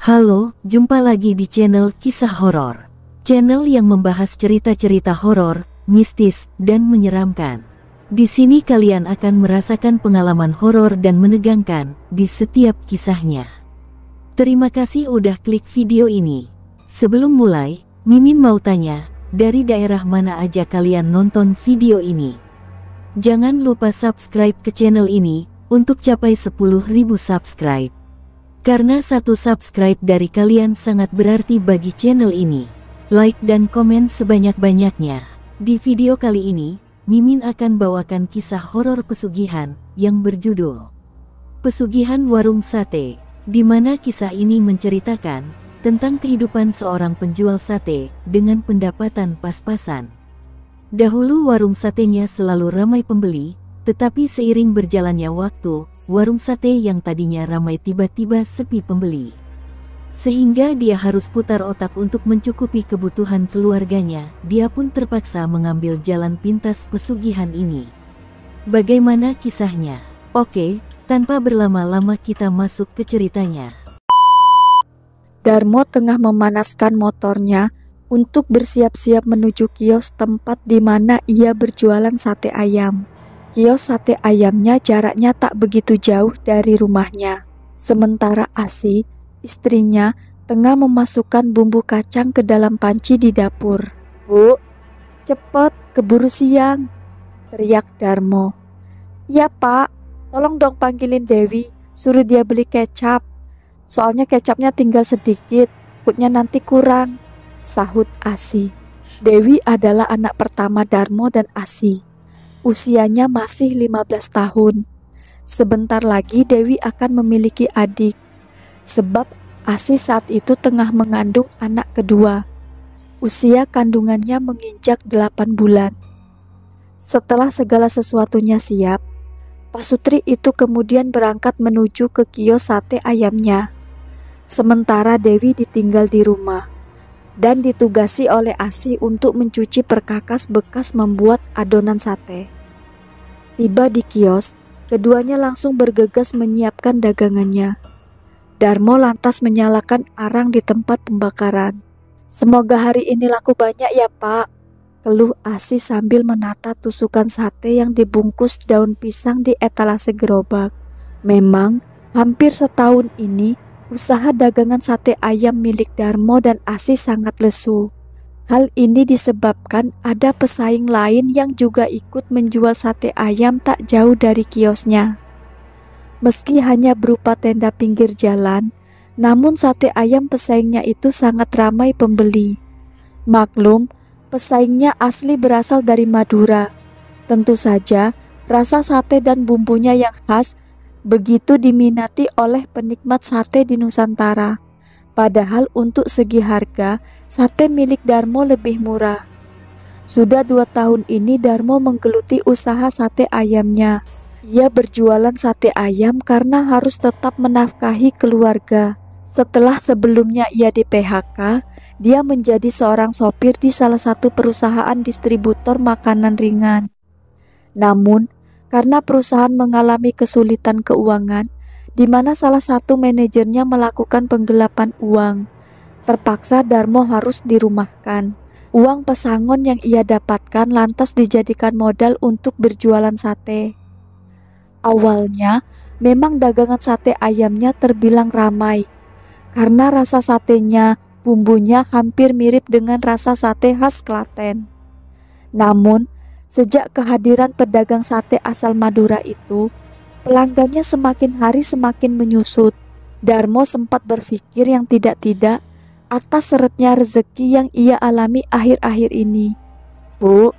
Halo, jumpa lagi di channel Kisah Horor. Channel yang membahas cerita-cerita horor, mistis, dan menyeramkan. Di sini kalian akan merasakan pengalaman horor dan menegangkan di setiap kisahnya. Terima kasih udah klik video ini. Sebelum mulai, Mimin mau tanya, dari daerah mana aja kalian nonton video ini? Jangan lupa subscribe ke channel ini untuk capai 10.000 subscribe. Karena satu subscribe dari kalian sangat berarti bagi channel ini. Like dan komen sebanyak-banyaknya. Di video kali ini, Mimin akan bawakan kisah horor pesugihan yang berjudul Pesugihan Warung Sate, di mana kisah ini menceritakan tentang kehidupan seorang penjual sate dengan pendapatan pas-pasan. Dahulu warung satenya selalu ramai pembeli, tetapi seiring berjalannya waktu, warung sate yang tadinya ramai tiba-tiba sepi pembeli. Sehingga dia harus putar otak untuk mencukupi kebutuhan keluarganya. Dia pun terpaksa mengambil jalan pintas pesugihan ini. Bagaimana kisahnya? Oke, tanpa berlama-lama kita masuk ke ceritanya. Darmo tengah memanaskan motornya untuk bersiap-siap menuju kios tempat di mana ia berjualan sate ayam. Kios sate ayamnya jaraknya tak begitu jauh dari rumahnya. Sementara Asi, istrinya, tengah memasukkan bumbu kacang ke dalam panci di dapur. "Bu, cepet, keburu siang," teriak Darmo. "Ya Pak, tolong dong panggilin Dewi, suruh dia beli kecap. Soalnya kecapnya tinggal sedikit, takutnya nanti kurang," sahut Asi. Dewi adalah anak pertama Darmo dan Asi. Usianya masih 15 tahun. Sebentar lagi Dewi akan memiliki adik. Sebab Asi saat itu tengah mengandung anak kedua. Usia kandungannya menginjak 8 bulan. Setelah segala sesuatunya siap, Pak Sutri itu kemudian berangkat menuju ke kios sate ayamnya. Sementara Dewi ditinggal di rumah dan ditugasi oleh Asi untuk mencuci perkakas bekas membuat adonan sate. Tiba di kios, keduanya langsung bergegas menyiapkan dagangannya. Darmo lantas menyalakan arang di tempat pembakaran. "Semoga hari ini laku banyak ya Pak," keluh Asi sambil menata tusukan sate yang dibungkus daun pisang di etalase gerobak. Memang, hampir setahun ini, usaha dagangan sate ayam milik Darmo dan Asi sangat lesu. Hal ini disebabkan ada pesaing lain yang juga ikut menjual sate ayam tak jauh dari kiosnya. Meski hanya berupa tenda pinggir jalan, namun sate ayam pesaingnya itu sangat ramai pembeli. Maklum, pesaingnya asli berasal dari Madura. Tentu saja, rasa sate dan bumbunya yang khas begitu diminati oleh penikmat sate di Nusantara. Padahal untuk segi harga, sate milik Darmo lebih murah. Sudah 2 tahun ini Darmo menggeluti usaha sate ayamnya. Ia berjualan sate ayam karena harus tetap menafkahi keluarga. Setelah sebelumnya ia di PHK, dia menjadi seorang sopir di salah satu perusahaan distributor makanan ringan. Namun, karena perusahaan mengalami kesulitan keuangan, di mana salah satu manajernya melakukan penggelapan uang, terpaksa Darmo harus dirumahkan. Uang pesangon yang ia dapatkan lantas dijadikan modal untuk berjualan sate. Awalnya, memang dagangan sate ayamnya terbilang ramai, karena rasa satenya, bumbunya hampir mirip dengan rasa sate khas Klaten. Namun, sejak kehadiran pedagang sate asal Madura itu, pelanggannya semakin hari semakin menyusut. Darmo sempat berpikir yang tidak-tidak atas seretnya rezeki yang ia alami akhir-akhir ini. "Bu,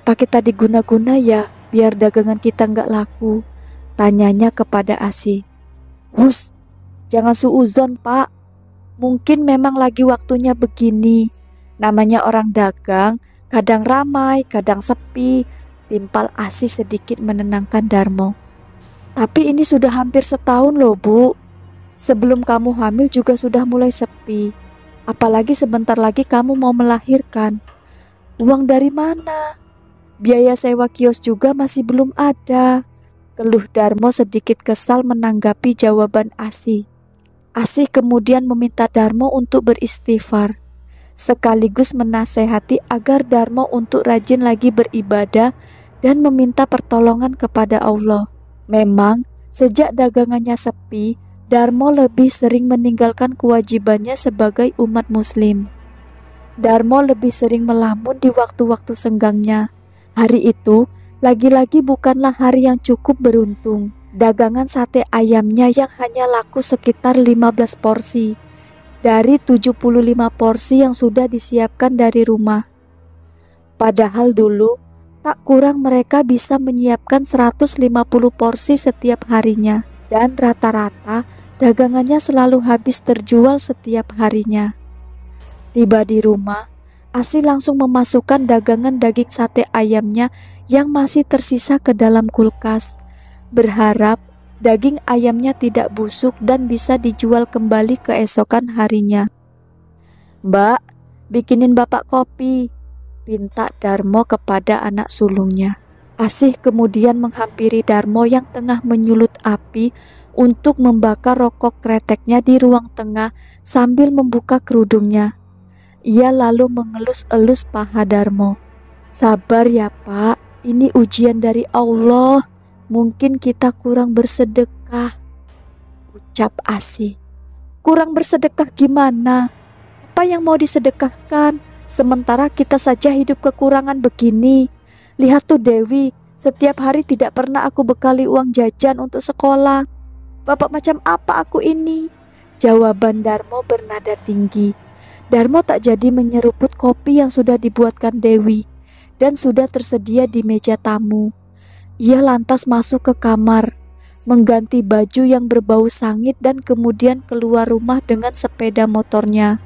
tak kita diguna-guna ya biar dagangan kita nggak laku?" tanyanya kepada Asi. "Hus, jangan suuzon Pak. Mungkin memang lagi waktunya begini. Namanya orang dagang, kadang ramai, kadang sepi," timpal Asi sedikit menenangkan Darmo. "Tapi ini sudah hampir setahun loh Bu. Sebelum kamu hamil juga sudah mulai sepi. Apalagi sebentar lagi kamu mau melahirkan. Uang dari mana? Biaya sewa kios juga masih belum ada," keluh Darmo sedikit kesal menanggapi jawaban Asi. Asih kemudian meminta Darmo untuk beristighfar, sekaligus menasehati agar Darmo untuk rajin lagi beribadah dan meminta pertolongan kepada Allah. Memang, sejak dagangannya sepi, Darmo lebih sering meninggalkan kewajibannya sebagai umat muslim. Darmo lebih sering melamun di waktu-waktu senggangnya. Hari itu, lagi-lagi bukanlah hari yang cukup beruntung. Dagangan sate ayamnya yang hanya laku sekitar 15 porsi dari 75 porsi yang sudah disiapkan dari rumah. Padahal dulu tak kurang mereka bisa menyiapkan 150 porsi setiap harinya, dan rata-rata dagangannya selalu habis terjual setiap harinya. Tiba di rumah, Asih langsung memasukkan dagangan daging sate ayamnya yang masih tersisa ke dalam kulkas, berharap daging ayamnya tidak busuk dan bisa dijual kembali keesokan harinya. "Mbak, bikinin bapak kopi," pinta Darmo kepada anak sulungnya. Asih kemudian menghampiri Darmo yang tengah menyulut api untuk membakar rokok kreteknya di ruang tengah sambil membuka kerudungnya. Ia lalu mengelus-elus paha Darmo. "Sabar ya Pak, ini ujian dari Allah. Mungkin kita kurang bersedekah," ucap Asih. "Kurang bersedekah gimana? Apa yang mau disedekahkan? Sementara kita saja hidup kekurangan begini. Lihat tuh Dewi, setiap hari tidak pernah aku bekali uang jajan untuk sekolah. Bapak macam apa aku ini?" Jawaban Darmo bernada tinggi. Darmo tak jadi menyeruput kopi yang sudah dibuatkan Dewi dan sudah tersedia di meja tamu. Ia lantas masuk ke kamar, mengganti baju yang berbau sangit dan kemudian keluar rumah dengan sepeda motornya.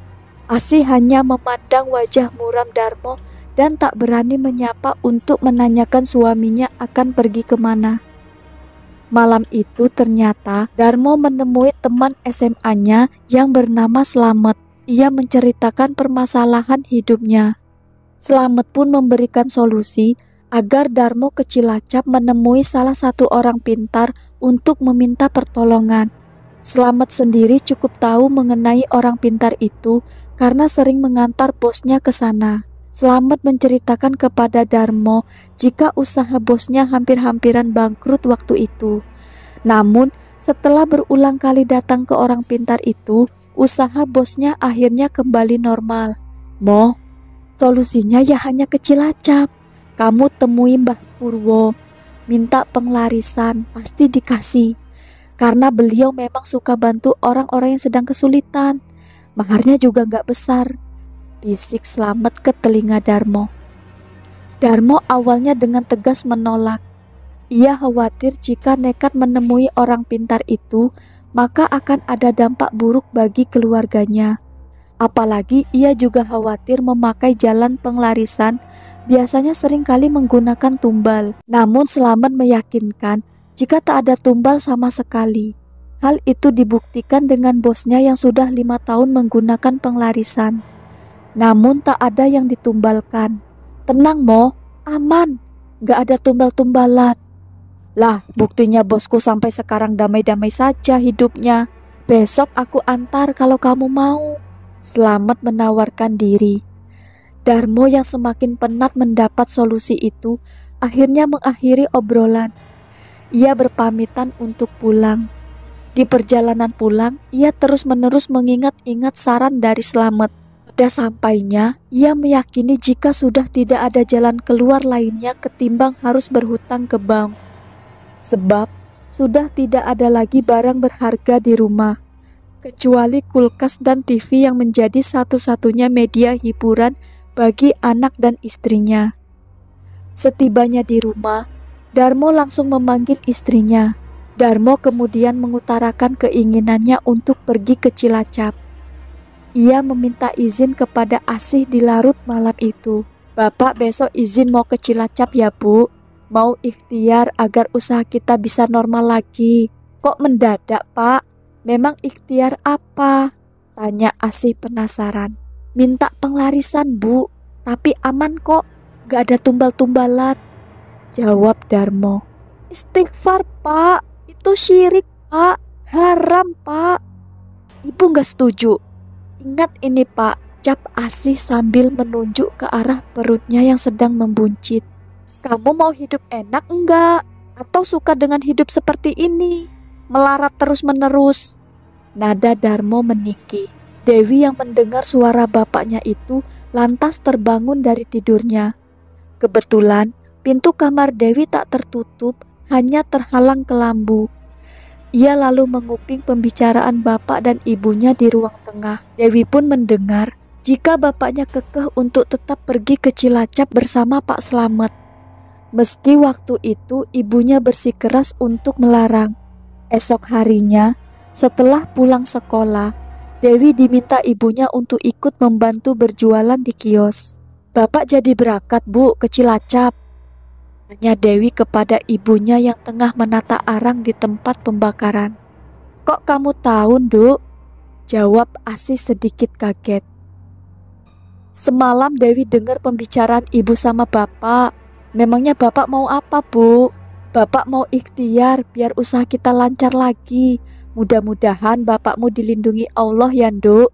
Asih hanya memandang wajah muram Darmo dan tak berani menyapa untuk menanyakan suaminya akan pergi kemana. Malam itu ternyata Darmo menemui teman SMA-nya yang bernama Slamet. Ia menceritakan permasalahan hidupnya. Slamet pun memberikan solusi agar Darmo ke Cilacap menemui salah satu orang pintar untuk meminta pertolongan. Slamet sendiri cukup tahu mengenai orang pintar itu karena sering mengantar bosnya ke sana. Slamet menceritakan kepada Darmo jika usaha bosnya hampir-hampiran bangkrut waktu itu. Namun, setelah berulang kali datang ke orang pintar itu, usaha bosnya akhirnya kembali normal. "Mo, solusinya ya hanya ke Cilacap. Kamu temui Mbah Purwo, minta penglarisan, pasti dikasih. Karena beliau memang suka bantu orang-orang yang sedang kesulitan. Maharnya juga gak besar," bisik Slamet ke telinga Darmo. Darmo awalnya dengan tegas menolak. Ia khawatir jika nekat menemui orang pintar itu, maka akan ada dampak buruk bagi keluarganya. Apalagi ia juga khawatir memakai jalan penglarisan biasanya seringkali menggunakan tumbal. Namun Slamet meyakinkan jika tak ada tumbal sama sekali. Hal itu dibuktikan dengan bosnya yang sudah 5 tahun menggunakan penglarisan. Namun tak ada yang ditumbalkan. "Tenang Mo, aman, gak ada tumbal-tumbalan." "Lah, buktinya bosku sampai sekarang damai-damai saja hidupnya. Besok aku antar kalau kamu mau." Slamet menawarkan diri. Darmo yang semakin penat mendapat solusi itu akhirnya mengakhiri obrolan. Ia berpamitan untuk pulang. Di perjalanan pulang, ia terus-menerus mengingat-ingat saran dari Slamet. Pada sampainya, ia meyakini jika sudah tidak ada jalan keluar lainnya ketimbang harus berhutang ke bank. Sebab sudah tidak ada lagi barang berharga di rumah, kecuali kulkas dan TV yang menjadi satu-satunya media hiburan bagi anak dan istrinya. Setibanya di rumah, Darmo langsung memanggil istrinya. Darmo kemudian mengutarakan keinginannya untuk pergi ke Cilacap. Ia meminta izin kepada Asih di larut malam itu. "Bapak besok izin mau ke Cilacap ya Bu? Mau ikhtiar agar usaha kita bisa normal lagi." "Kok mendadak Pak? Memang ikhtiar apa?" tanya Asih penasaran. "Minta penglarisan Bu, tapi aman kok, gak ada tumbal-tumbalan," jawab Darmo. "Istighfar Pak, itu syirik Pak, haram Pak." Ibu nggak setuju. Ingat ini Pak, cap Asih sambil menunjuk ke arah perutnya yang sedang membuncit. Kamu mau hidup enak enggak? Atau suka dengan hidup seperti ini? Melarat terus-menerus. Nada Darmo meninggi. Dewi yang mendengar suara bapaknya itu lantas terbangun dari tidurnya. Kebetulan pintu kamar Dewi tak tertutup, hanya terhalang kelambu. Ia lalu menguping pembicaraan bapak dan ibunya di ruang tengah. Dewi pun mendengar jika bapaknya kekeh untuk tetap pergi ke Cilacap bersama Pak Slamet. Meski waktu itu ibunya bersikeras untuk melarang. Esok harinya, setelah pulang sekolah, Dewi diminta ibunya untuk ikut membantu berjualan di kios. Bapak jadi berangkat Bu ke Cilacap, tanya Dewi kepada ibunya yang tengah menata arang di tempat pembakaran. Kok kamu tahu, Nduk? Jawab Asih sedikit kaget. Semalam Dewi dengar pembicaraan ibu sama bapak. Memangnya bapak mau apa, Bu? Bapak mau ikhtiar biar usaha kita lancar lagi. Mudah-mudahan bapakmu dilindungi Allah ya, Nduk.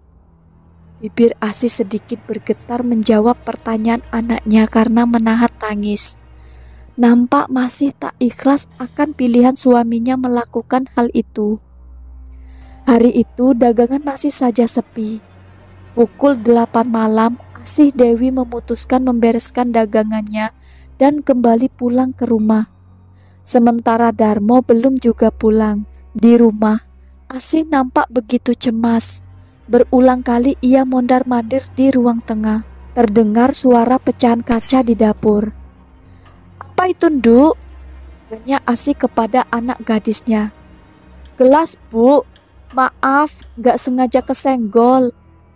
Bibir Asih sedikit bergetar menjawab pertanyaan anaknya karena menahan tangis. Nampak masih tak ikhlas akan pilihan suaminya melakukan hal itu. Hari itu dagangan masih saja sepi. Pukul 8 malam, Asih Dewi memutuskan membereskan dagangannya dan kembali pulang ke rumah. Sementara Darmo belum juga pulang. Di rumah, Asih nampak begitu cemas. Berulang kali ia mondar-mandir di ruang tengah. Terdengar suara pecahan kaca di dapur. Apa itu, Nduk? Tanya Asih kepada anak gadisnya. Gelas, Bu. Maaf, gak sengaja kesenggol,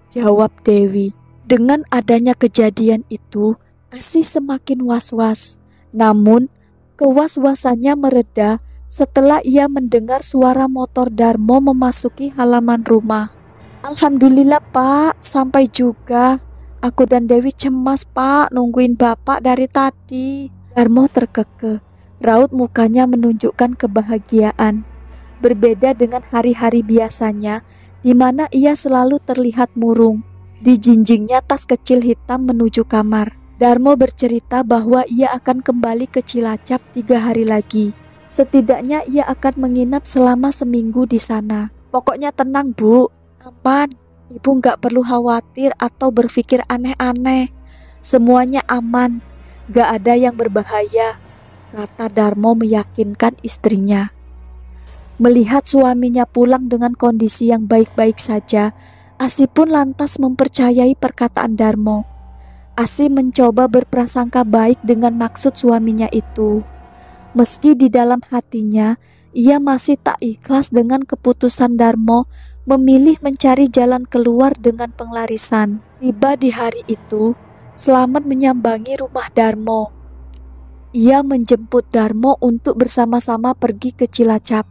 jawab Dewi. Dengan adanya kejadian itu, Asih semakin was-was. Namun, kewas-wasannya mereda setelah ia mendengar suara motor Darmo memasuki halaman rumah. Alhamdulillah Pak, sampai juga. Aku dan Dewi cemas Pak, nungguin Bapak dari tadi. Darmo terkekeh, raut mukanya menunjukkan kebahagiaan. Berbeda dengan hari-hari biasanya, di mana ia selalu terlihat murung. Dijinjingnya tas kecil hitam menuju kamar. Darmo bercerita bahwa ia akan kembali ke Cilacap 3 hari lagi. Setidaknya ia akan menginap selama seminggu di sana. Pokoknya tenang Bu, aman. Ibu gak perlu khawatir atau berpikir aneh-aneh. Semuanya aman, gak ada yang berbahaya, kata Darmo meyakinkan istrinya. Melihat suaminya pulang dengan kondisi yang baik-baik saja, Asih pun lantas mempercayai perkataan Darmo. Asih mencoba berprasangka baik dengan maksud suaminya itu. Meski di dalam hatinya, ia masih tak ikhlas dengan keputusan Darmo memilih mencari jalan keluar dengan penglarisan. Tiba di hari itu, Slamet menyambangi rumah Darmo. Ia menjemput Darmo untuk bersama-sama pergi ke Cilacap.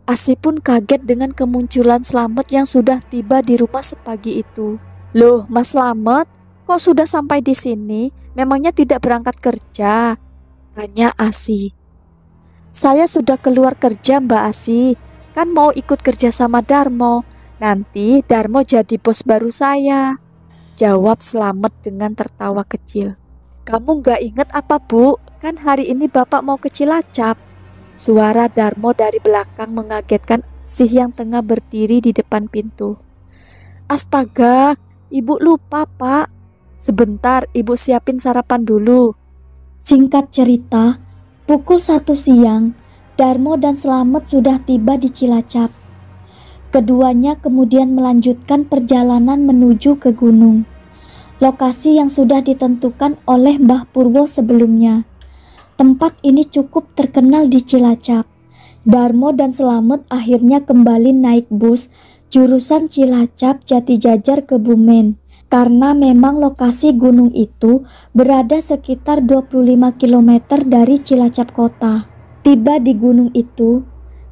Asih pun kaget dengan kemunculan Slamet yang sudah tiba di rumah sepagi itu. Loh, Mas Slamet, kok sudah sampai di sini? Memangnya tidak berangkat kerja? Tanya Asih. Saya sudah keluar kerja Mbak Asih, kan mau ikut kerja sama Darmo. Nanti Darmo jadi bos baru saya, jawab Slamet dengan tertawa kecil. Kamu gak inget apa Bu? Kan hari ini Bapak mau ke Cilacap. Suara Darmo dari belakang mengagetkan Asih yang tengah berdiri di depan pintu. Astaga, Ibu lupa Pak. Sebentar, Ibu siapin sarapan dulu. Singkat cerita, pukul 1 siang, Darmo dan Slamet sudah tiba di Cilacap. Keduanya kemudian melanjutkan perjalanan menuju ke gunung, lokasi yang sudah ditentukan oleh Mbah Purwo sebelumnya. Tempat ini cukup terkenal di Cilacap. Darmo dan Slamet akhirnya kembali naik bus jurusan Cilacap Jatijajar Kebumen, karena memang lokasi gunung itu berada sekitar 25 km dari Cilacap kota. Tiba di gunung itu,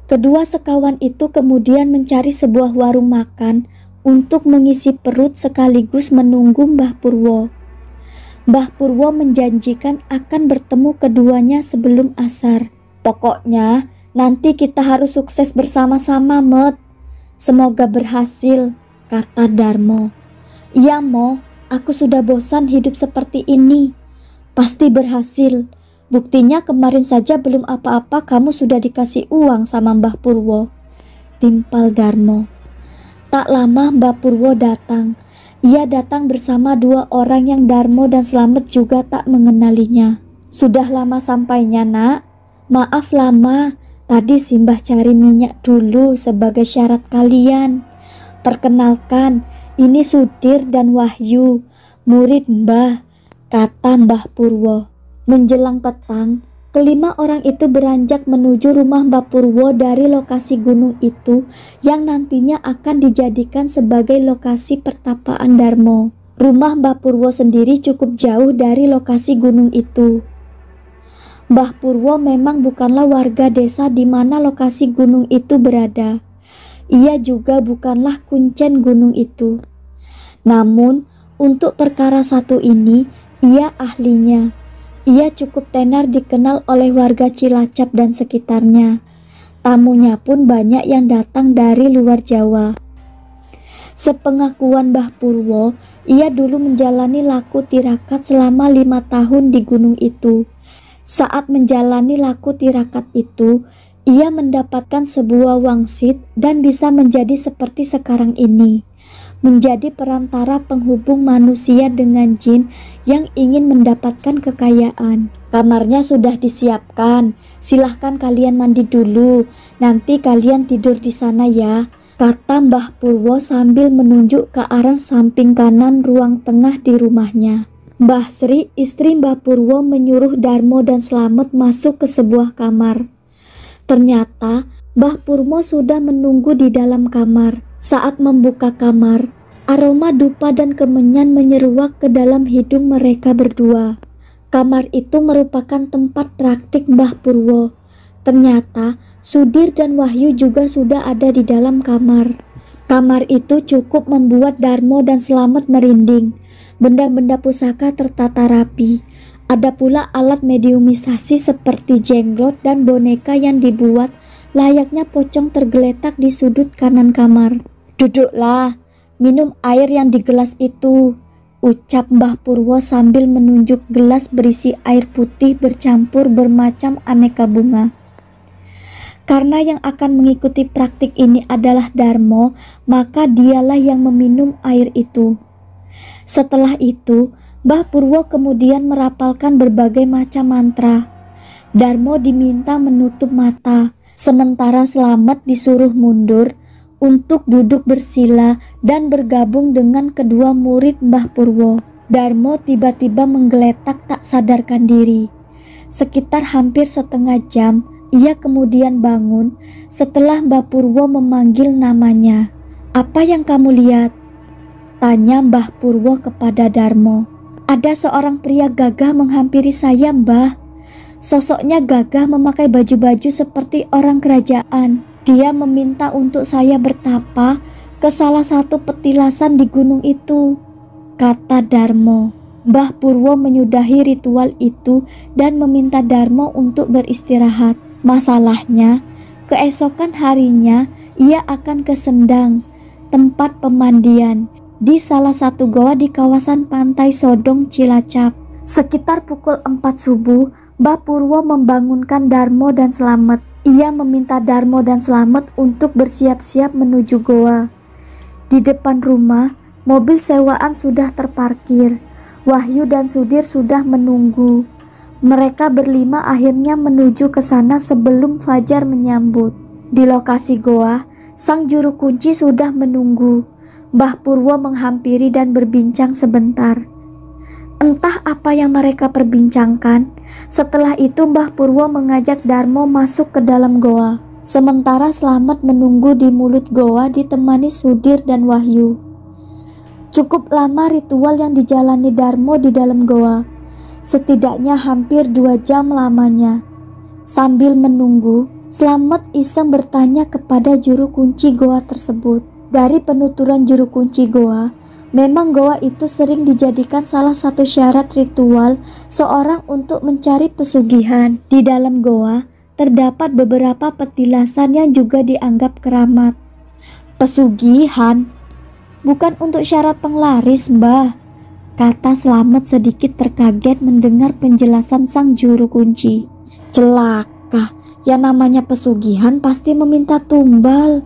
kedua sekawan itu kemudian mencari sebuah warung makan untuk mengisi perut sekaligus menunggu Mbah Purwo. Mbah Purwo menjanjikan akan bertemu keduanya sebelum asar. Pokoknya nanti kita harus sukses bersama-sama, Met. Semoga berhasil, kata Darmo. Iya Mo, aku sudah bosan hidup seperti ini. Pasti berhasil. Buktinya kemarin saja belum apa-apa kamu sudah dikasih uang sama Mbah Purwo, timpal Darmo. Tak lama Mbah Purwo datang. Ia datang bersama 2 orang yang Darmo dan Slamet juga tak mengenalinya. Sudah lama sampainya, Nak? Maaf lama, tadi Simbah cari minyak dulu sebagai syarat kalian. Perkenalkan, ini Sudir dan Wahyu, murid Mbah, kata Mbah Purwo. Menjelang petang, kelima orang itu beranjak menuju rumah Mbah Purwo dari lokasi gunung itu yang nantinya akan dijadikan sebagai lokasi pertapaan Darmo. Rumah Mbah Purwo sendiri cukup jauh dari lokasi gunung itu. Mbah Purwo memang bukanlah warga desa di mana lokasi gunung itu berada. Ia juga bukanlah kuncen gunung itu. Namun, untuk perkara satu ini, ia ahlinya. Ia cukup tenar dikenal oleh warga Cilacap dan sekitarnya. Tamunya pun banyak yang datang dari luar Jawa. Sepengakuan Mbah Purwo, ia dulu menjalani laku tirakat selama 5 tahun di gunung itu. Saat menjalani laku tirakat itu, ia mendapatkan sebuah wangsit dan bisa menjadi seperti sekarang ini, menjadi perantara penghubung manusia dengan jin yang ingin mendapatkan kekayaan. Kamarnya sudah disiapkan, silahkan kalian mandi dulu, nanti kalian tidur di sana ya, kata Mbah Purwo sambil menunjuk ke arah samping kanan ruang tengah di rumahnya. Mbah Sri, istri Mbah Purwo, menyuruh Darmo dan Slamet masuk ke sebuah kamar. Ternyata Mbah Purwo sudah menunggu di dalam kamar. Saat membuka kamar, aroma dupa dan kemenyan menyeruak ke dalam hidung mereka berdua. Kamar itu merupakan tempat praktik Mbah Purwo. Ternyata Sudir dan Wahyu juga sudah ada di dalam kamar. Kamar itu cukup membuat Darmo dan Slamet merinding. Benda-benda pusaka tertata rapi. Ada pula alat mediumisasi seperti jenglot dan boneka yang dibuat layaknya pocong tergeletak di sudut kanan kamar. Duduklah, minum air yang di gelas itu, ucap Mbah Purwo sambil menunjuk gelas berisi air putih bercampur bermacam aneka bunga. Karena yang akan mengikuti praktik ini adalah Darmo, maka dialah yang meminum air itu. Setelah itu, Mbah Purwo kemudian merapalkan berbagai macam mantra. Darmo diminta menutup mata, sementara Slamet disuruh mundur untuk duduk bersila dan bergabung dengan kedua murid Mbah Purwo. Darmo tiba-tiba menggeletak tak sadarkan diri. Sekitar hampir setengah jam, ia kemudian bangun setelah Mbah Purwo memanggil namanya. Apa yang kamu lihat? Tanya Mbah Purwo kepada Darmo. Ada seorang pria gagah menghampiri saya, Mbah. Sosoknya gagah memakai baju-baju seperti orang kerajaan. Dia meminta untuk saya bertapa ke salah satu petilasan di gunung itu, kata Darmo. Mbah Purwo menyudahi ritual itu dan meminta Darmo untuk beristirahat. Masalahnya, keesokan harinya ia akan ke Sendang, tempat pemandian, di salah satu goa di kawasan pantai Sodong Cilacap. Sekitar pukul 4 subuh, Mbah Purwo membangunkan Darmo dan Slamet. Ia meminta Darmo dan Slamet untuk bersiap-siap menuju goa. Di depan rumah, mobil sewaan sudah terparkir. Wahyu dan Sudir sudah menunggu. Mereka berlima akhirnya menuju ke sana sebelum fajar menyambut. Di lokasi goa, sang juru kunci sudah menunggu. Mbah Purwo menghampiri dan berbincang sebentar. Entah apa yang mereka perbincangkan. Setelah itu Mbah Purwo mengajak Darmo masuk ke dalam goa. Sementara Slamet menunggu di mulut goa ditemani Sudir dan Wahyu. Cukup lama ritual yang dijalani Darmo di dalam goa. Setidaknya hampir 2 jam lamanya. Sambil menunggu, Slamet iseng bertanya kepada juru kunci goa tersebut. Dari penuturan juru kunci goa, memang goa itu sering dijadikan salah satu syarat ritual seorang untuk mencari pesugihan. Di dalam goa terdapat beberapa petilasan yang juga dianggap keramat. Pesugihan? Bukan untuk syarat penglaris, Mbah, kata Slamet sedikit terkaget mendengar penjelasan sang juru kunci. Celaka, yang namanya pesugihan pasti meminta tumbal,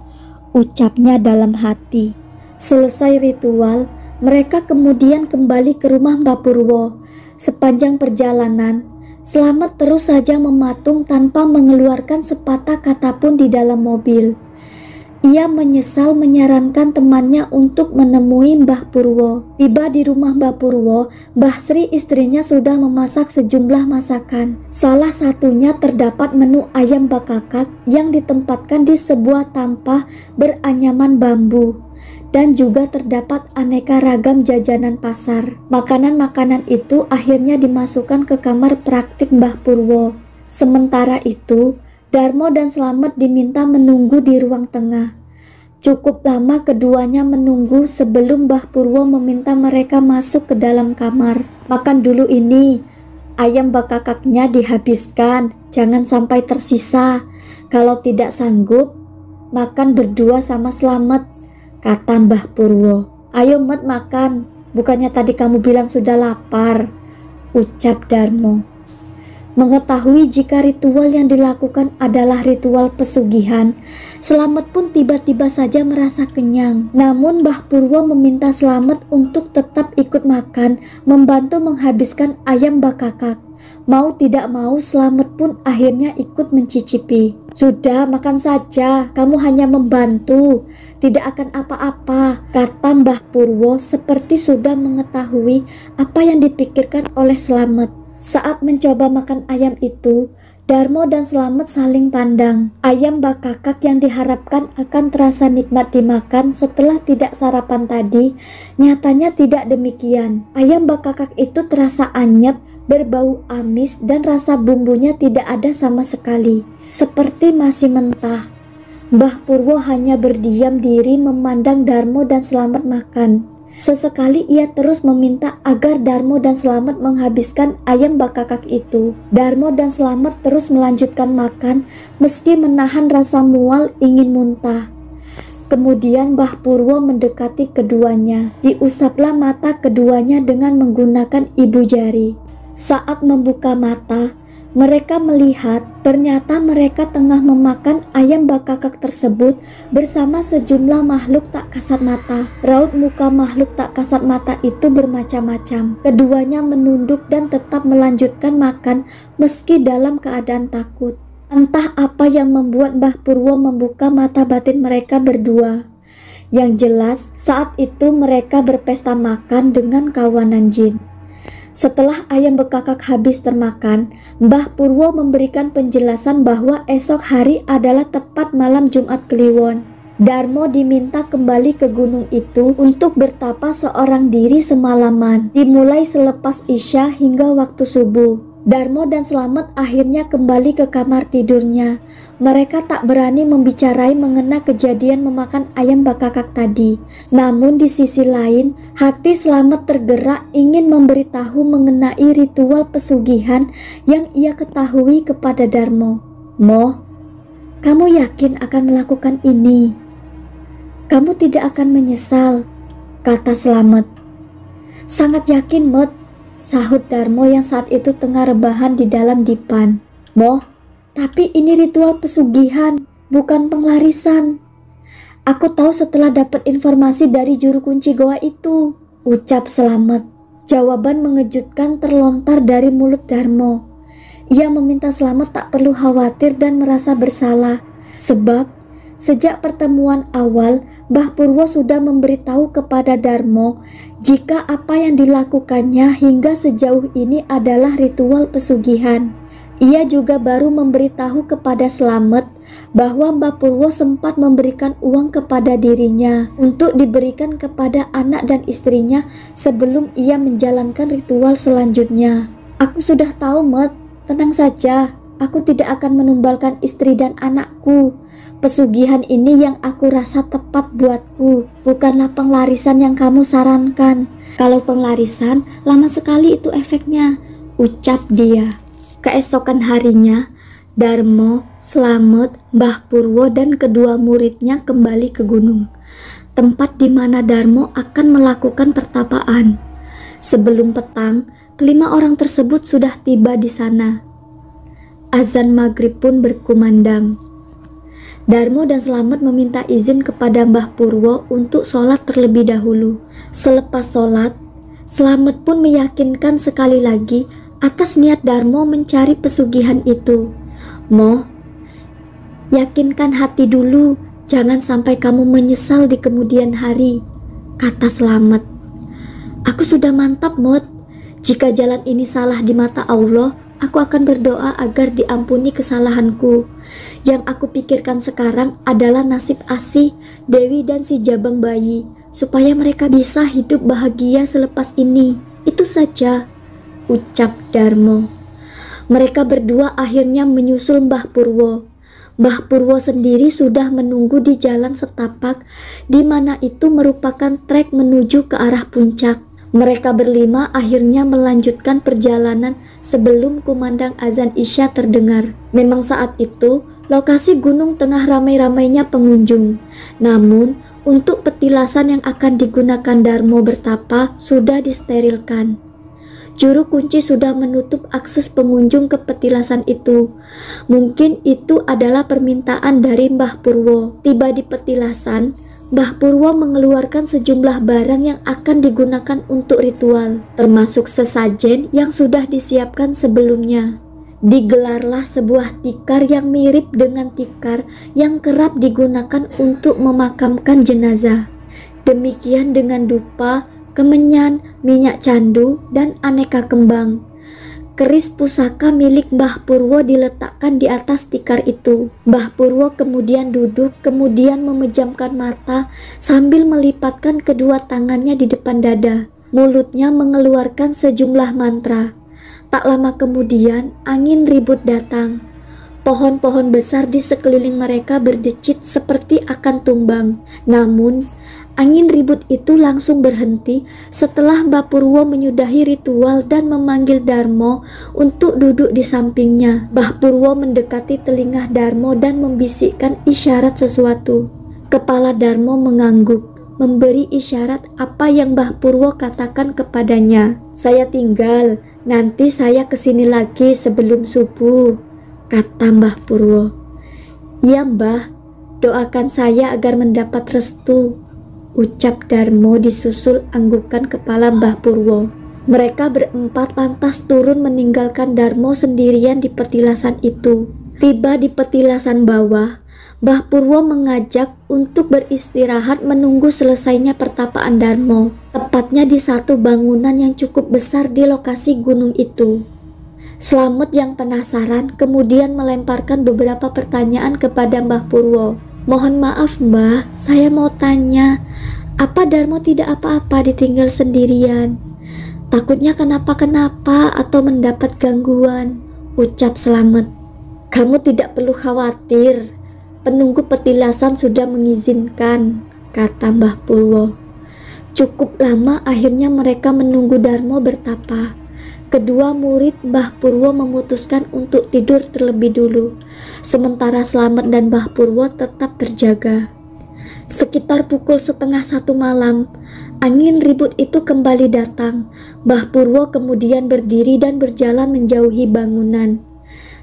ucapnya dalam hati. Selesai ritual, mereka kemudian kembali ke rumah Mbah Purwo. Sepanjang perjalanan, Slamet terus saja mematung tanpa mengeluarkan sepatah kata pun di dalam mobil. Ia menyesal menyarankan temannya untuk menemui Mbah Purwo. Tiba di rumah Mbah Purwo, Mbah Sri istrinya sudah memasak sejumlah masakan. Salah satunya terdapat menu ayam bakakak yang ditempatkan di sebuah tampah beranyaman bambu. Dan juga terdapat aneka ragam jajanan pasar. Makanan-makanan itu akhirnya dimasukkan ke kamar praktik Mbah Purwo. Sementara itu, Darmo dan Slamet diminta menunggu di ruang tengah. Cukup lama keduanya menunggu sebelum Mbah Purwo meminta mereka masuk ke dalam kamar. Makan dulu ini, ayam bakakaknya dihabiskan, jangan sampai tersisa. Kalau tidak sanggup, makan berdua sama Slamet, kata Mbah Purwo. Ayo Met makan, bukannya tadi kamu bilang sudah lapar, ucap Darmo. Mengetahui jika ritual yang dilakukan adalah ritual pesugihan, Slamet pun tiba-tiba saja merasa kenyang. Namun Mbah Purwo meminta Slamet untuk tetap ikut makan, membantu menghabiskan ayam bakakak. Mau tidak mau Slamet pun akhirnya ikut mencicipi. Sudah makan saja, kamu hanya membantu, tidak akan apa-apa, kata Mbah Purwo seperti sudah mengetahui apa yang dipikirkan oleh Slamet. Saat mencoba makan ayam itu, Darmo dan Slamet saling pandang. Ayam bakakak yang diharapkan akan terasa nikmat dimakan setelah tidak sarapan tadi, nyatanya tidak demikian. Ayam bakakak itu terasa anyep, berbau amis, dan rasa bumbunya tidak ada sama sekali, seperti masih mentah. Mbah Purwo hanya berdiam diri memandang Darmo dan Slamet makan. Sesekali ia terus meminta agar Darmo dan Slamet menghabiskan ayam bakakak itu. Darmo dan Slamet terus melanjutkan makan meski menahan rasa mual ingin muntah. Kemudian Mbah Purwo mendekati keduanya. Diusaplah mata keduanya dengan menggunakan ibu jari. Saat membuka mata, mereka melihat ternyata mereka tengah memakan ayam bakakak tersebut bersama sejumlah makhluk tak kasat mata. Raut muka makhluk tak kasat mata itu bermacam-macam. Keduanya menunduk dan tetap melanjutkan makan meski dalam keadaan takut. Entah apa yang membuat Mbah Purwo membuka mata batin mereka berdua. Yang jelas saat itu mereka berpesta makan dengan kawanan jin. Setelah ayam bakakak habis termakan, Mbah Purwo memberikan penjelasan bahwa esok hari adalah tepat malam Jumat Kliwon. Darmo diminta kembali ke gunung itu untuk bertapa seorang diri semalaman, dimulai selepas Isya hingga waktu subuh. Darmo dan Slamet akhirnya kembali ke kamar tidurnya. Mereka tak berani membicarain mengenai kejadian memakan ayam bakakak tadi. Namun di sisi lain, hati Slamet tergerak ingin memberitahu mengenai ritual pesugihan yang ia ketahui kepada Darmo. Mo, kamu yakin akan melakukan ini? Kamu tidak akan menyesal, kata Slamet. Sangat yakin, Met, sahut Darmo yang saat itu tengah rebahan di dalam dipan. Mo, tapi ini ritual pesugihan, bukan penglarisan. Aku tahu setelah dapat informasi dari juru kunci goa itu, ucap Slamet. Jawaban mengejutkan terlontar dari mulut Darmo. Ia meminta Slamet tak perlu khawatir dan merasa bersalah, sebab sejak pertemuan awal, Mbah Purwo sudah memberitahu kepada Darmo jika apa yang dilakukannya hingga sejauh ini adalah ritual pesugihan. Ia juga baru memberitahu kepada Slamet bahwa Mbah Purwo sempat memberikan uang kepada dirinya untuk diberikan kepada anak dan istrinya sebelum ia menjalankan ritual selanjutnya. Aku sudah tahu, Met, tenang saja, aku tidak akan menumbalkan istri dan anakku. Pesugihan ini yang aku rasa tepat buatku, bukanlah penglarisan yang kamu sarankan. Kalau penglarisan, lama sekali itu efeknya, ucap dia. Keesokan harinya, Darmo, Slamet, Mbah Purwo dan kedua muridnya kembali ke gunung, tempat di mana Darmo akan melakukan pertapaan. Sebelum petang, kelima orang tersebut sudah tiba di sana. Azan maghrib pun berkumandang. Darmo dan Slamet meminta izin kepada Mbah Purwo untuk sholat terlebih dahulu. Selepas sholat, Slamet pun meyakinkan sekali lagi atas niat Darmo mencari pesugihan itu. "Mo, yakinkan hati dulu, jangan sampai kamu menyesal di kemudian hari," kata Slamet. "Aku sudah mantap, Mot. Jika jalan ini salah di mata Allah, aku akan berdoa agar diampuni kesalahanku. Yang aku pikirkan sekarang adalah nasib Asih, Dewi dan si Jabang bayi, supaya mereka bisa hidup bahagia selepas ini. Itu saja," ucap Darmo. Mereka berdua akhirnya menyusul Mbah Purwo. Mbah Purwo sendiri sudah menunggu di jalan setapak, di mana itu merupakan trek menuju ke arah puncak. Mereka berlima akhirnya melanjutkan perjalanan sebelum kumandang azan Isya terdengar. Memang saat itu, lokasi gunung tengah ramai-ramainya pengunjung. Namun, untuk petilasan yang akan digunakan Darmo bertapa sudah disterilkan. Juru kunci sudah menutup akses pengunjung ke petilasan itu. Mungkin itu adalah permintaan dari Mbah Purwo. Tiba di petilasan, Mbah Purwo mengeluarkan sejumlah barang yang akan digunakan untuk ritual, termasuk sesajen yang sudah disiapkan sebelumnya. Digelarlah sebuah tikar yang mirip dengan tikar yang kerap digunakan untuk memakamkan jenazah. Demikian dengan dupa, kemenyan, minyak candu, dan aneka kembang. Keris pusaka milik Mbah Purwo diletakkan di atas tikar itu. Mbah Purwo kemudian duduk, kemudian memejamkan mata sambil melipatkan kedua tangannya di depan dada. Mulutnya mengeluarkan sejumlah mantra. Tak lama kemudian, angin ribut datang. Pohon-pohon besar di sekeliling mereka berdecit seperti akan tumbang. Namun, angin ribut itu langsung berhenti setelah Mbah Purwo menyudahi ritual dan memanggil Darmo untuk duduk di sampingnya. Mbah Purwo mendekati telinga Darmo dan membisikkan isyarat sesuatu. Kepala Darmo mengangguk, memberi isyarat apa yang Mbah Purwo katakan kepadanya. "Saya tinggal, nanti saya kesini lagi sebelum subuh," kata Mbah Purwo. "Iya Mbah, doakan saya agar mendapat restu," ucap Darmo disusul anggukan kepala Mbah Purwo. Mereka berempat lantas turun meninggalkan Darmo sendirian di petilasan itu. Tiba di petilasan bawah, Mbah Purwo mengajak untuk beristirahat menunggu selesainya pertapaan Darmo, tepatnya di satu bangunan yang cukup besar di lokasi gunung itu. Slamet yang penasaran kemudian melemparkan beberapa pertanyaan kepada Mbah Purwo. "Mohon maaf Mbah, saya mau tanya, apa Darmo tidak apa-apa ditinggal sendirian? Takutnya kenapa-kenapa atau mendapat gangguan," ucap Slamet. "Kamu tidak perlu khawatir, penunggu petilasan sudah mengizinkan," kata Mbah Purwo. Cukup lama akhirnya mereka menunggu Darmo bertapa. Kedua murid Mbah Purwo memutuskan untuk tidur terlebih dulu, sementara Slamet dan Mbah Purwo tetap terjaga. Sekitar pukul 12:30 malam, angin ribut itu kembali datang. Mbah Purwo kemudian berdiri dan berjalan menjauhi bangunan.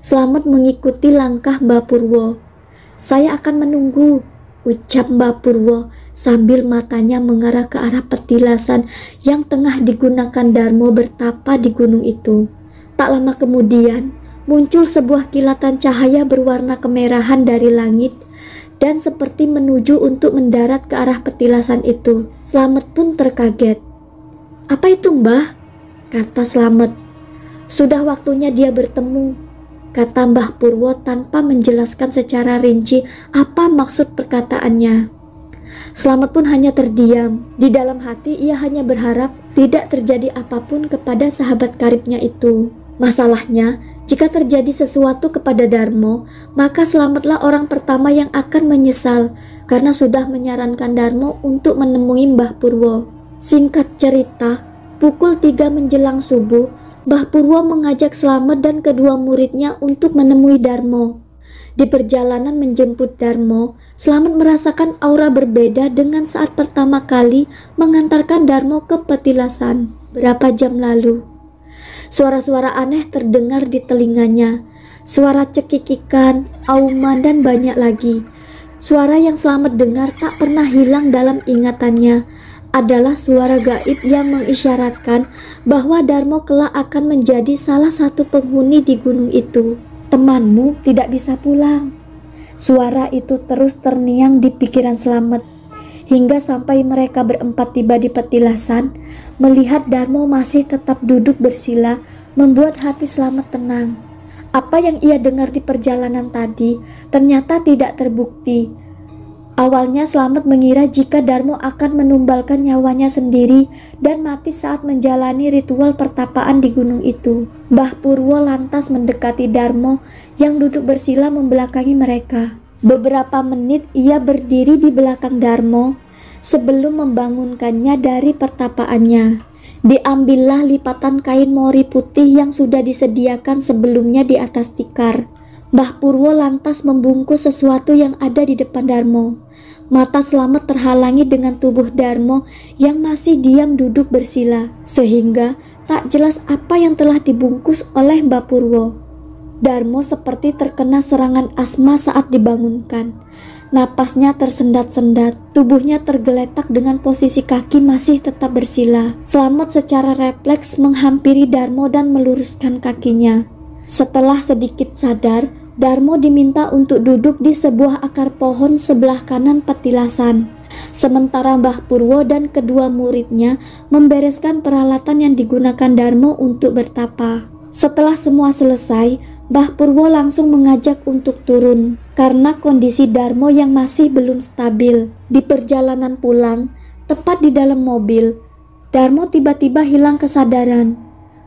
Slamet mengikuti langkah Mbah Purwo. "Saya akan menunggu," ucap Mbah Purwo sambil matanya mengarah ke arah petilasan yang tengah digunakan Darmo bertapa di gunung itu. Tak lama kemudian, muncul sebuah kilatan cahaya berwarna kemerahan dari langit dan seperti menuju untuk mendarat ke arah petilasan itu. Slamet pun terkaget. "Apa itu Mbah?" kata Slamet. "Sudah waktunya dia bertemu," kata Mbah Purwo tanpa menjelaskan secara rinci apa maksud perkataannya. Slamet pun hanya terdiam. Di dalam hati ia hanya berharap tidak terjadi apapun kepada sahabat karibnya itu. Masalahnya, jika terjadi sesuatu kepada Darmo, maka Slametlah orang pertama yang akan menyesal karena sudah menyarankan Darmo untuk menemui Mbah Purwo. Singkat cerita, pukul 3 menjelang subuh, Mbah Purwo mengajak Slamet dan kedua muridnya untuk menemui Darmo. Di perjalanan menjemput Darmo, Slamet merasakan aura berbeda dengan saat pertama kali mengantarkan Darmo ke petilasan berapa jam lalu. Suara-suara aneh terdengar di telinganya, suara cekikikan, auman, dan banyak lagi. Suara yang Slamet dengar tak pernah hilang dalam ingatannya adalah suara gaib yang mengisyaratkan bahwa Darmo kelak akan menjadi salah satu penghuni di gunung itu. Temanmu tidak bisa pulang. Suara itu terus terngiang di pikiran Slamet hingga sampai mereka berempat tiba di petilasan. Melihat Darmo masih tetap duduk bersila membuat hati Slamet tenang. Apa yang ia dengar di perjalanan tadi ternyata tidak terbukti. Awalnya Slamet mengira jika Darmo akan menumbalkan nyawanya sendiri dan mati saat menjalani ritual pertapaan di gunung itu. Mbah Purwo lantas mendekati Darmo yang duduk bersila membelakangi mereka. Beberapa menit ia berdiri di belakang Darmo sebelum membangunkannya dari pertapaannya. Diambillah lipatan kain mori putih yang sudah disediakan sebelumnya di atas tikar. Mbah Purwo lantas membungkus sesuatu yang ada di depan Darmo. Mata Slamet terhalangi dengan tubuh Darmo yang masih diam duduk bersila, sehingga tak jelas apa yang telah dibungkus oleh Mbah Purwo. Darmo seperti terkena serangan asma saat dibangunkan. Napasnya tersendat-sendat, tubuhnya tergeletak dengan posisi kaki masih tetap bersila. Slamet secara refleks menghampiri Darmo dan meluruskan kakinya. Setelah sedikit sadar, Darmo diminta untuk duduk di sebuah akar pohon sebelah kanan petilasan. Sementara Mbah Purwo dan kedua muridnya membereskan peralatan yang digunakan Darmo untuk bertapa. Setelah semua selesai, Mbah Purwo langsung mengajak untuk turun karena kondisi Darmo yang masih belum stabil. Di perjalanan pulang, tepat di dalam mobil, Darmo tiba-tiba hilang kesadaran.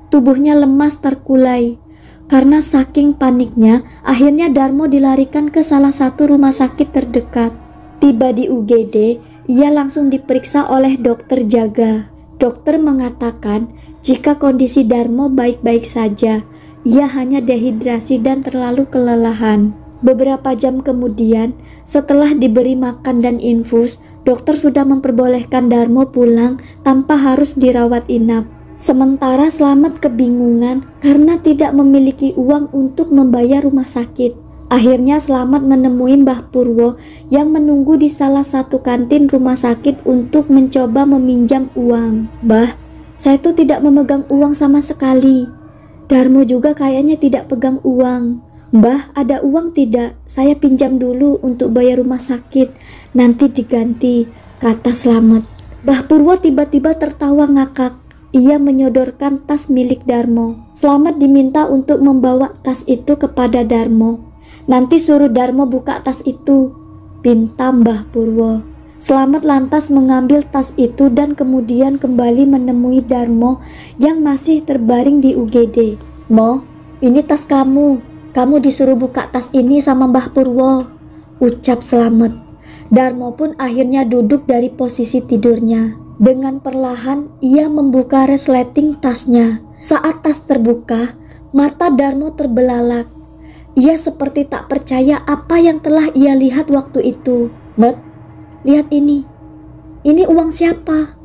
Tubuhnya lemas terkulai. Karena saking paniknya, akhirnya Darmo dilarikan ke salah satu rumah sakit terdekat. Tiba di UGD, ia langsung diperiksa oleh dokter jaga. Dokter mengatakan jika kondisi Darmo baik-baik saja, ia hanya dehidrasi dan terlalu kelelahan. Beberapa jam kemudian, setelah diberi makan dan infus, dokter sudah memperbolehkan Darmo pulang tanpa harus dirawat inap. Sementara Slamet kebingungan karena tidak memiliki uang untuk membayar rumah sakit. Akhirnya Slamet menemui Mbah Purwo yang menunggu di salah satu kantin rumah sakit untuk mencoba meminjam uang. "Mbah, saya tuh tidak memegang uang sama sekali. Darmo juga kayaknya tidak pegang uang." "Mbah, ada uang tidak? Saya pinjam dulu untuk bayar rumah sakit, nanti diganti," kata Slamet. Mbah Purwo tiba-tiba tertawa ngakak. Ia menyodorkan tas milik Darmo. Slamet diminta untuk membawa tas itu kepada Darmo. "Nanti suruh Darmo buka tas itu," pinta Mbah Purwo. Slamet lantas mengambil tas itu dan kemudian kembali menemui Darmo yang masih terbaring di UGD. "Mo, ini tas kamu. Kamu disuruh buka tas ini sama Mbah Purwo," ucap Slamet. Darmo pun akhirnya duduk dari posisi tidurnya. Dengan perlahan ia membuka resleting tasnya. Saat tas terbuka, mata Darmo terbelalak. Ia seperti tak percaya apa yang telah ia lihat waktu itu. "Met, lihat ini. Ini uang siapa?"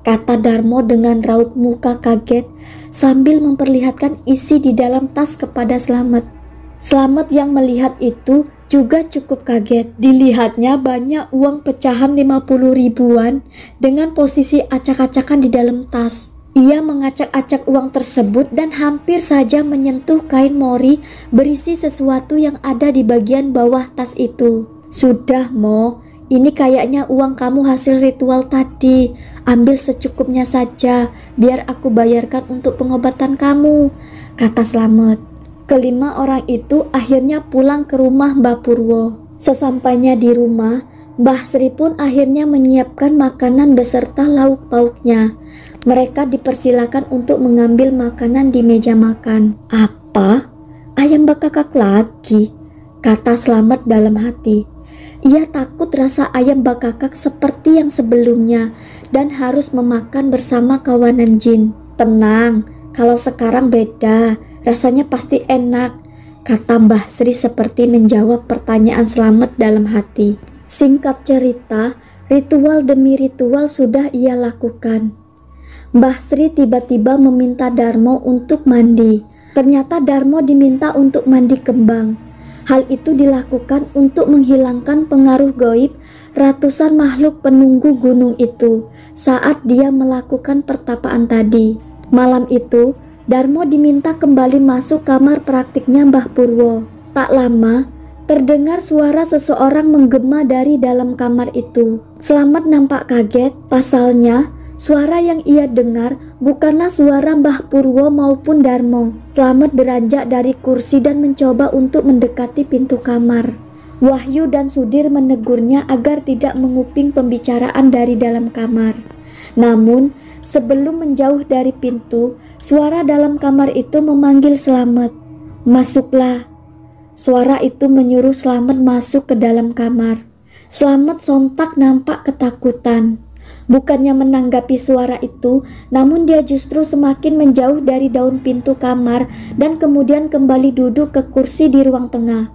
kata Darmo dengan raut muka kaget sambil memperlihatkan isi di dalam tas kepada Slamet. Slamet yang melihat itu juga cukup kaget. Dilihatnya banyak uang pecahan 50 ribuan dengan posisi acak-acakan di dalam tas. Ia mengacak-acak uang tersebut dan hampir saja menyentuh kain mori berisi sesuatu yang ada di bagian bawah tas itu. "Sudah, Mo, ini kayaknya uang kamu hasil ritual tadi. Ambil secukupnya saja, biar aku bayarkan untuk pengobatan kamu," kata Slamet. Kelima orang itu akhirnya pulang ke rumah Mbah Purwo. Sesampainya di rumah, Mbah Sri pun akhirnya menyiapkan makanan beserta lauk pauknya. Mereka dipersilakan untuk mengambil makanan di meja makan. "Apa? Ayam bakakak lagi?" kata Slamet dalam hati. Ia takut rasa ayam bakakak seperti yang sebelumnya dan harus memakan bersama kawanan jin. "Tenang, Kalau sekarang beda, rasanya pasti enak, kata Mbah Sri seperti menjawab pertanyaan Slamet dalam hati. Singkat cerita, ritual demi ritual sudah ia lakukan. Mbah Sri tiba-tiba meminta Darmo untuk mandi. Ternyata Darmo diminta untuk mandi kembang. Hal itu dilakukan untuk menghilangkan pengaruh gaib ratusan makhluk penunggu gunung itu saat dia melakukan pertapaan tadi. Malam itu, Darmo diminta kembali masuk kamar praktiknya Mbah Purwo. Tak lama, terdengar suara seseorang menggema dari dalam kamar itu. Slamet nampak kaget, pasalnya suara yang ia dengar bukanlah suara Mbah Purwo maupun Darmo. Slamet beranjak dari kursi dan mencoba untuk mendekati pintu kamar. Wahyu dan Sudir menegurnya agar tidak menguping pembicaraan dari dalam kamar. Namun, sebelum menjauh dari pintu, suara dalam kamar itu memanggil Slamet. "Masuklah." Suara itu menyuruh Slamet masuk ke dalam kamar. Slamet sontak nampak ketakutan. Bukannya menanggapi suara itu, namun dia justru semakin menjauh dari daun pintu kamar dan kemudian kembali duduk ke kursi di ruang tengah.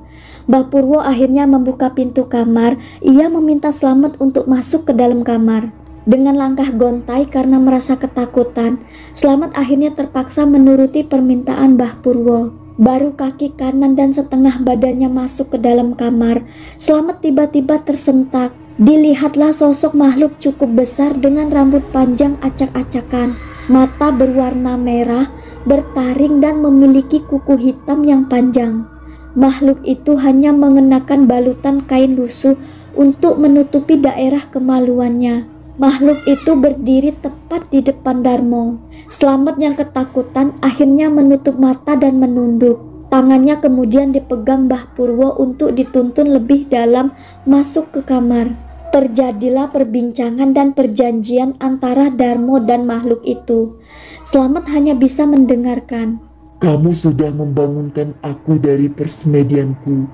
Mbah Purwo akhirnya membuka pintu kamar. Ia meminta Slamet untuk masuk ke dalam kamar. Dengan langkah gontai karena merasa ketakutan, Slamet akhirnya terpaksa menuruti permintaan Mbah Purwo. Baru kaki kanan dan setengah badannya masuk ke dalam kamar, Slamet tiba-tiba tersentak. Dilihatlah sosok makhluk cukup besar dengan rambut panjang acak-acakan, mata berwarna merah, bertaring dan memiliki kuku hitam yang panjang. Makhluk itu hanya mengenakan balutan kain lusuh untuk menutupi daerah kemaluannya. Makhluk itu berdiri tepat di depan Darmo. Slamet yang ketakutan akhirnya menutup mata dan menunduk. Tangannya kemudian dipegang Mbah Purwo untuk dituntun lebih dalam masuk ke kamar. Terjadilah perbincangan dan perjanjian antara Darmo dan makhluk itu. Slamet hanya bisa mendengarkan. "Kamu sudah membangunkan aku dari persemedianku.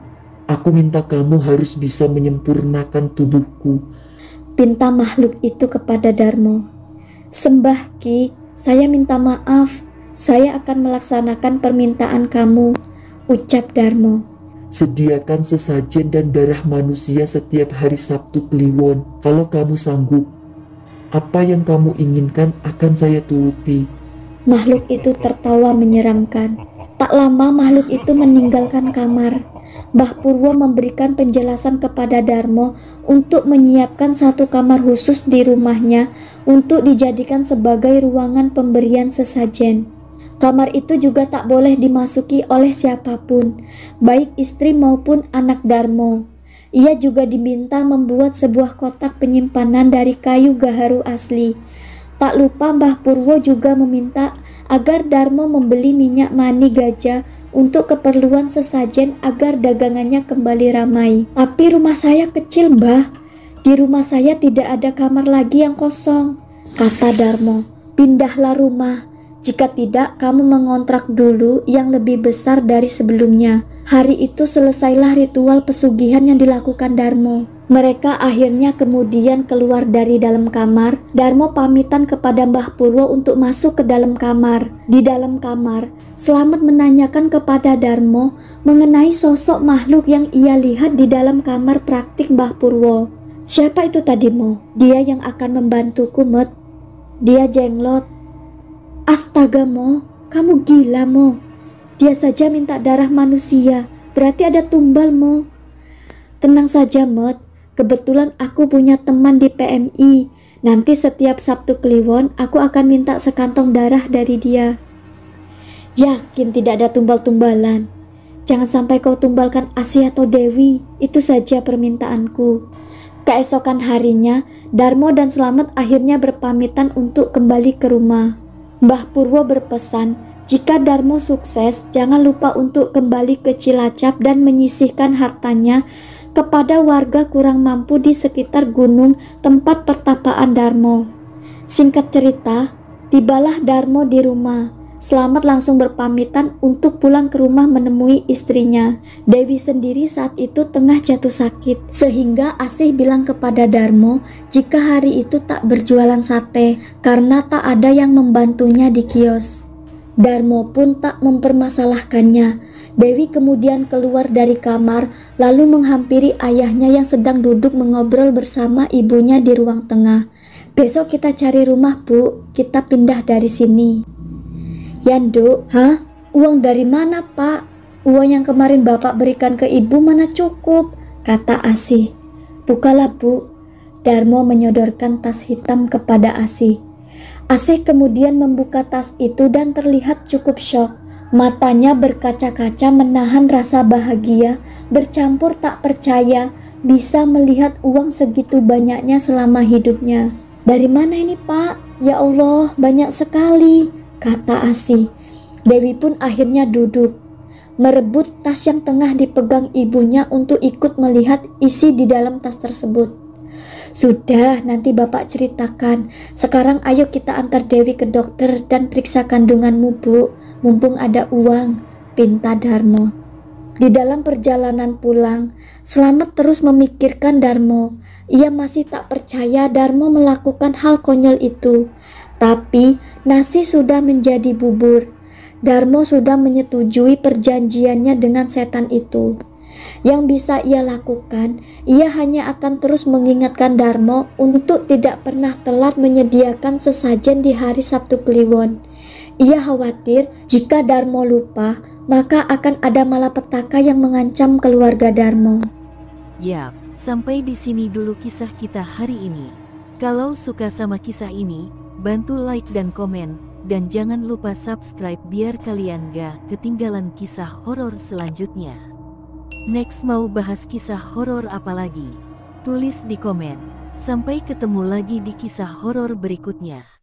Aku minta kamu harus bisa menyempurnakan tubuhku," pinta makhluk itu kepada Darmo. "Sembah Ki, saya minta maaf. Saya akan melaksanakan permintaan kamu," ucap Darmo. "Sediakan sesajen dan darah manusia setiap hari Sabtu Kliwon kalau kamu sanggup. Apa yang kamu inginkan akan saya turuti." Makhluk itu tertawa menyeramkan. Tak lama makhluk itu meninggalkan kamar. Mbah Purwo memberikan penjelasan kepada Darmo untuk menyiapkan satu kamar khusus di rumahnya untuk dijadikan sebagai ruangan pemberian sesajen. Kamar itu juga tak boleh dimasuki oleh siapapun, baik istri maupun anak Darmo. Ia juga diminta membuat sebuah kotak penyimpanan dari kayu gaharu asli. Tak lupa Mbah Purwo juga meminta agar Darmo membeli minyak mani gajah untuk keperluan sesajen agar dagangannya kembali ramai. "Tapi rumah saya kecil, Mbah. Di rumah saya tidak ada kamar lagi yang kosong," kata Darmo. "Pindahlah rumah. Jika tidak, kamu mengontrak dulu yang lebih besar dari sebelumnya." Hari itu selesailah ritual pesugihan yang dilakukan Darmo. Mereka akhirnya kemudian keluar dari dalam kamar. Darmo pamitan kepada Mbah Purwo untuk masuk ke dalam kamar. Di dalam kamar, Slamet menanyakan kepada Darmo mengenai sosok makhluk yang ia lihat di dalam kamar praktik Mbah Purwo. "Siapa itu tadi, Mo? Dia yang akan membantuku, Met. Dia jenglot." "Astaga, Mo, kamu gila, Mo. Dia saja minta darah manusia, berarti ada tumbal, Mo." "Tenang saja, Met. Kebetulan aku punya teman di PMI. Nanti setiap Sabtu Kliwon aku akan minta sekantong darah dari dia." "Yakin tidak ada tumbal-tumbalan? Jangan sampai kau tumbalkan Asih atau Dewi. Itu saja permintaanku." Keesokan harinya, Darmo dan Slamet akhirnya berpamitan untuk kembali ke rumah. Mbah Purwo berpesan, jika Darmo sukses, jangan lupa untuk kembali ke Cilacap dan menyisihkan hartanya kepada warga kurang mampu di sekitar gunung tempat pertapaan Darmo. Singkat cerita, tibalah Darmo di rumah. Slamet langsung berpamitan untuk pulang ke rumah menemui istrinya. Dewi sendiri saat itu tengah jatuh sakit, sehingga Asih bilang kepada Darmo jika hari itu tak berjualan sate karena tak ada yang membantunya di kios. Darmo pun tak mempermasalahkannya. Dewi kemudian keluar dari kamar lalu menghampiri ayahnya yang sedang duduk mengobrol bersama ibunya di ruang tengah. "Besok kita cari rumah, Bu. Kita pindah dari sini." "Ya, Nduk." "Hah? Uang dari mana, Pak? Uang yang kemarin Bapak berikan ke Ibu mana cukup," kata Asih. "Bukalah, Bu." Darmo menyodorkan tas hitam kepada Asih. Asih kemudian membuka tas itu dan terlihat cukup syok. Matanya berkaca-kaca menahan rasa bahagia bercampur tak percaya bisa melihat uang segitu banyaknya selama hidupnya. "Dari mana ini, Pak? Ya Allah, banyak sekali," kata Asih. Dewi pun akhirnya duduk, merebut tas yang tengah dipegang ibunya untuk ikut melihat isi di dalam tas tersebut. "Sudah, nanti Bapak ceritakan. Sekarang ayo kita antar Dewi ke dokter dan periksa kandunganmu, Bu. Mumpung ada uang," pinta Darmo. Di dalam perjalanan pulang, Slamet terus memikirkan Darmo. Ia masih tak percaya Darmo melakukan hal konyol itu. Tapi nasi sudah menjadi bubur. Darmo sudah menyetujui perjanjiannya dengan setan itu. Yang bisa ia lakukan, ia hanya akan terus mengingatkan Darmo untuk tidak pernah telat menyediakan sesajen di hari Sabtu Kliwon. Ia khawatir jika Darmo lupa, maka akan ada malapetaka yang mengancam keluarga Darmo. Yap, sampai di sini dulu kisah kita hari ini. Kalau suka sama kisah ini, bantu like dan komen, dan jangan lupa subscribe biar kalian gak ketinggalan kisah horor selanjutnya. Next mau bahas kisah horor apa lagi? Tulis di komen. Sampai ketemu lagi di kisah horor berikutnya.